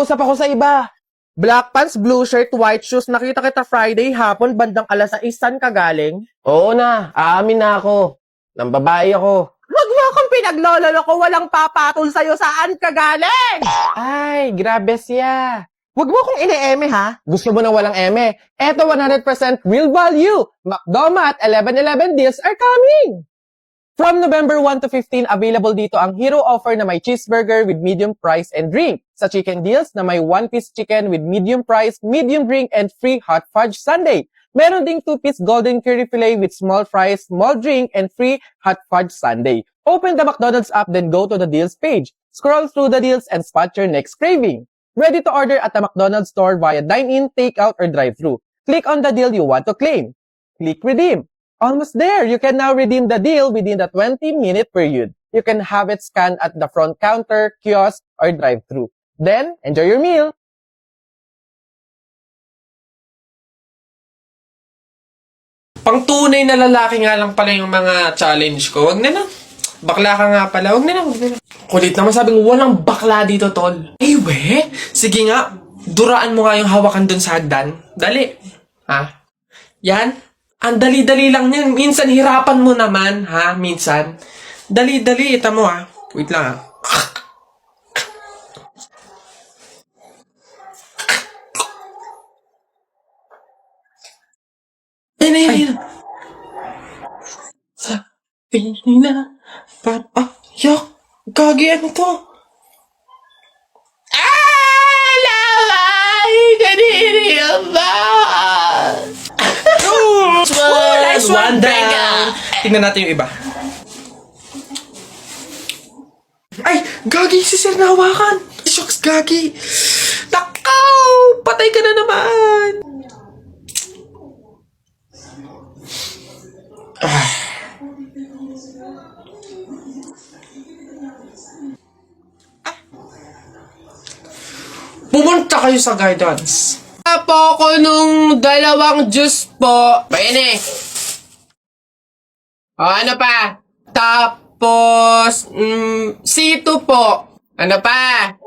Usap ako sa iba. Black pants, blue shirt, white shoes. Nakita kita Friday hapon, bandang alas 6. Saan ka galing? Oo na, aamin na ako. Nang babae ako. Wag mo akong pinaglololo ko, walang papatol sa'yo. Saan ka galing? Ay, grabe siya. Wag mo akong ine-eme ha. Gusto mo na walang eme? Eto 100% real value. McDoma at 11.11 deals are coming. From November 1 to 15, available dito ang hero offer na may cheeseburger with medium price and drink. Sa chicken deals na may 1-piece chicken with medium price, medium drink, and free hot fudge sundae. Meron ding 2-piece golden curry fillet with small fries, small drink, and free hot fudge sundae. Open the McDonald's app, then go to the deals page. Scroll through the deals and spot your next craving. Ready to order at the McDonald's store via dine-in, take-out, or drive-thru. Click on the deal you want to claim. Click redeem. Almost there! You can now redeem the deal within the 20-minute period. You can have it scanned at the front counter, kiosk, or drive-thru. Then, enjoy your meal! Pang tunay na lalaki nga lang pala yung mga challenge ko. Wag na lang. Bakla ka nga pala. Wag na lang. Kulit naman sabing walang bakla dito, tol. Eh, we? Sige nga. Duraan mo nga yung hawakan dun sa hagdan. Dali. Ha? Yan. Ang dali-dali lang yan. Minsan hirapan mo naman, ha? Minsan. Dali-dali. Ita mo, ha? Wait lang, ha? Yan. Sa na yak. Gagi, ano to? Lamay! Kaniri ba? Nice one down. Tingnan natin yung iba. Ay! Gagi! Si Sir nahawakan! Shucks, Gagi! Takaw! Patay ka na naman! Pumunta kayo sa guidance. Po ko nung 2 juice po. Bayan eh. O, ano pa? Tapos, C2 po. Ano pa?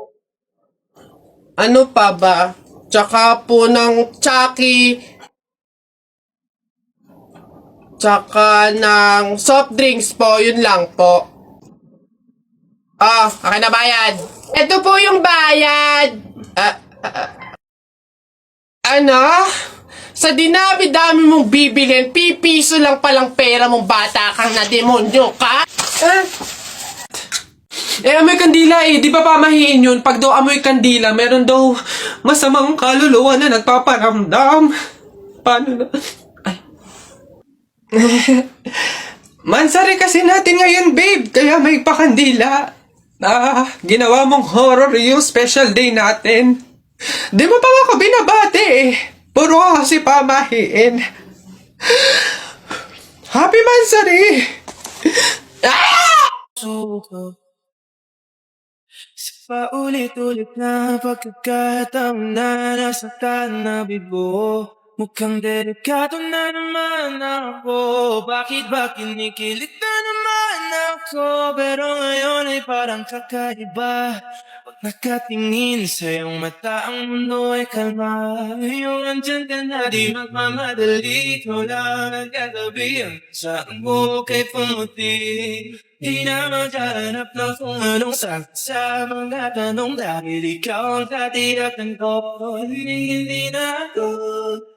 Ano pa ba? Tsaka po ng Chucky. Tsaka ng soft drinks po. Yun lang po. Akin na bayad. Ito po yung bayad. Ano? Sa dinami-dami mong bibilhin, pipiso lang palang pera mong bata kang na demonyo ka? Amoy kandila eh. Di ba pamahiin yun? Pag daw amoy kandila, meron daw masamang kaluluwa na nagpaparamdam. Paano na? Ay. Mansari kasi natin ngayon, babe. Kaya may pakandila. Ginawa mong horror yung special day natin. Di mo pa ako binabati eh. Puro ka kasi pamahiin. Happy Mansari! Sa paulit-ulit na pagkakataon na nasaktan na bigo, mukhang delikado na naman ako. Bakit ba kinikilig na naman ako? Pero ngayon ay parang kakaiba. Pag nakatingin sa iyong mata, ang mundo ay kalma. Ngayon andyan ka na, di magmamadali. Ikaw lang ang gagabihan sa buhok ay pumuti. Di na maghanap ng kung anong sagot sa mga tanong, dahil ikaw ang katiyakan ko. Hindi na ako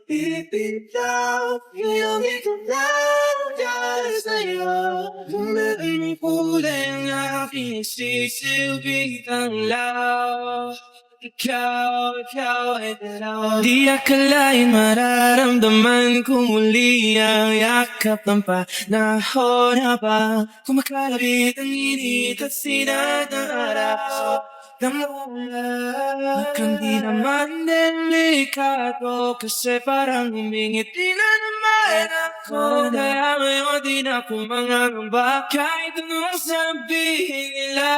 pipitaw. Ngayong ikaw lang dahil sa'yo. Tumaling kulay ang aking sisilbi kang law. Ikaw ay dalaw. Di akalain mararamdaman ko muli ang yakap ng panahon habang kumakalapit ang init at sinat ng araw. Mukhang di naman delikado kasi parang humingiti na naman ako. Kaya ngayon di na ako mangangamba kahit anong sabihin nila.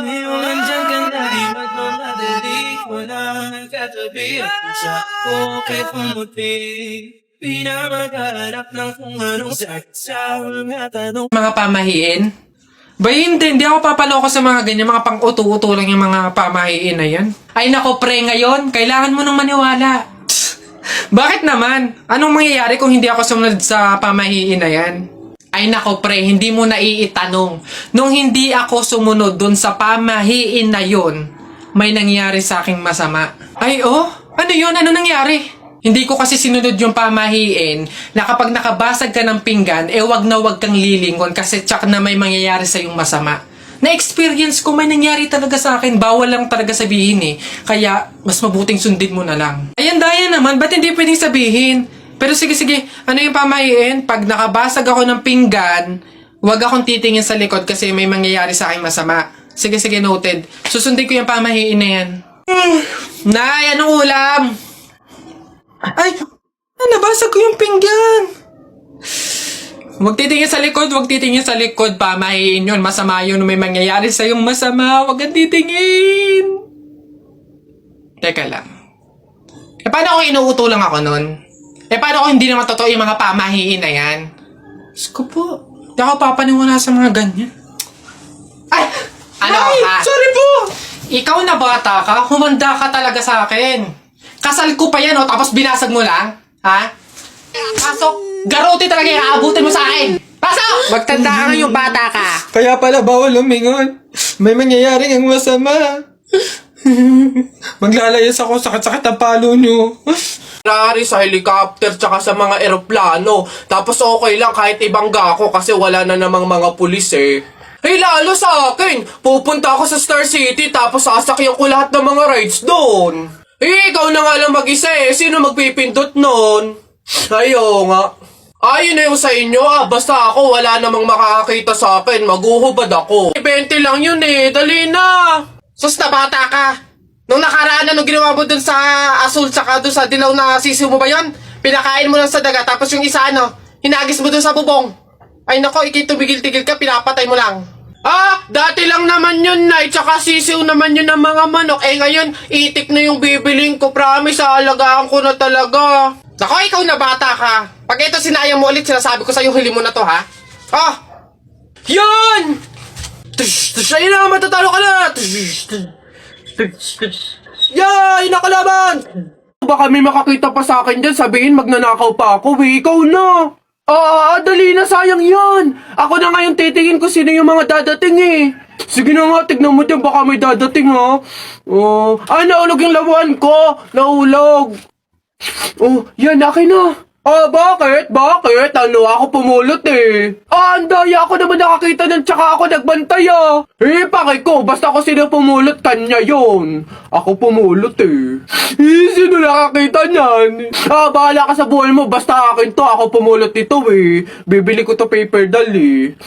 Ngayon andyan ka na, di magmamadali. Wala nang katabi at sa bukay pumuti. Di na maghanap ng kung anong sakit sa mga tanong. Mga pamahiin, Hindi ako papaloko sa mga ganyan, mga pang-uto-uto lang yung mga pamahiin na yan. Ay nako pre, ngayon, kailangan mo nang maniwala. Bakit naman? Anong mangyayari kung hindi ako sumunod sa pamahiin na yan? Ay nako pre, hindi mo na iitanong. Nung hindi ako sumunod dun sa pamahiin na yun, may nangyari sa aking masama. Ay oh, ano yun? Ano nangyari? Hindi ko kasi sinunod yung pamahiin na kapag nakabasag ka ng pinggan, wag na wag kang lilingon kasi tsak na may mangyayari sa yung masama. Na-experience ko, may nangyari talaga sa akin. Bawal lang talaga sabihin eh. Kaya, mas mabuting sundin mo na lang. Ayan, daya naman. Ba't hindi pwedeng sabihin? Pero sige, ano yung pamahiin? Pag nakabasag ako ng pinggan, wag akong titingin sa likod kasi may mangyayari sa aking masama. Sige, noted. Susundin ko yung pamahiin na yan. Nay, anong ulam? Ay, nabasag ko yung pinggan. Huwag titingin sa likod, pamahiin yun. Masama yun, may mangyayari sa yung masama. Huwag kang titingin. Teka lang. Paano kung inuuto lang ako nun? Paano kung hindi naman totoo yung mga pamahiin na yan? Diyos ko po, hindi ako papaniwala sa mga ganyan. Ay! Ano ka? Sorry po! Ikaw na bata ka, humanda ka talaga sa akin. Kasal ko pa yan, tapos binasag mo lang? Ha? Pasok! Garote talaga yung aabutin mo sa akin! Pasok! Magtanda ka ngayong bata ka! Kaya pala bawal lumingon. May mangyayari ang masama. Maglalayas ako, sakit-sakit ang palo nyo. Rari sa helicopter tsaka sa mga eroplano. Tapos okay lang kahit ibangga ako kasi wala na namang mga pulis eh. Lalo sa akin, pupunta ako sa Star City tapos sasakyan ko lahat ng mga rides doon. Ikaw na nga lang mag-isa eh. Sino magpipindot nun? Ayo nga. Ayun na yung sa inyo basta ako wala namang makakakita sa akin. Maguhubad ako. 20 lang yun eh. Dali na. Sus na bata ka. Nung nakaraan nung ginawa mo dun sa asul tsaka dun sa dilaw na sisiw mo ba yun? Pinakain mo lang sa daga tapos yung isa hinagis mo dun sa bubong. Ay nako, tumigil-tigil ka, pinapatay mo lang. Dati lang naman yun, Nay. Tsaka sisiw naman yun ng mga manok. Ngayon, itik na yung bibiling ko. Promise, aalagaan ko na talaga. Nako, ikaw na bata ka. Pag ito sinayang mo ulit, sinasabi ko sa'yo, huli mo na to, ha? Yun! Ayun na, matatalo ka na! Yay! Nakalaban! Baka may makakita pa sa akin dyan, sabihin magnanakaw pa ako, ikaw na! Dali na, sayang yan. Ako na ngayon titingin ko sino yung mga dadating eh. Sige na nga, tignan mo din, baka may dadating ha. Naulog yung labuan ko. Naulog. Yan, akin na. Bakit? Bakit? Ako pumulot eh. Ang daya ako naman nakakita ng tsaka ako nagbantay pakay ko, basta ako sino pumulot, kanya yun. Ako pumulot eh. Sino nakakita niyan? Bahala ka sa buhay mo, basta akin to, ako pumulot nito eh. Bibili ko to paper doll eh.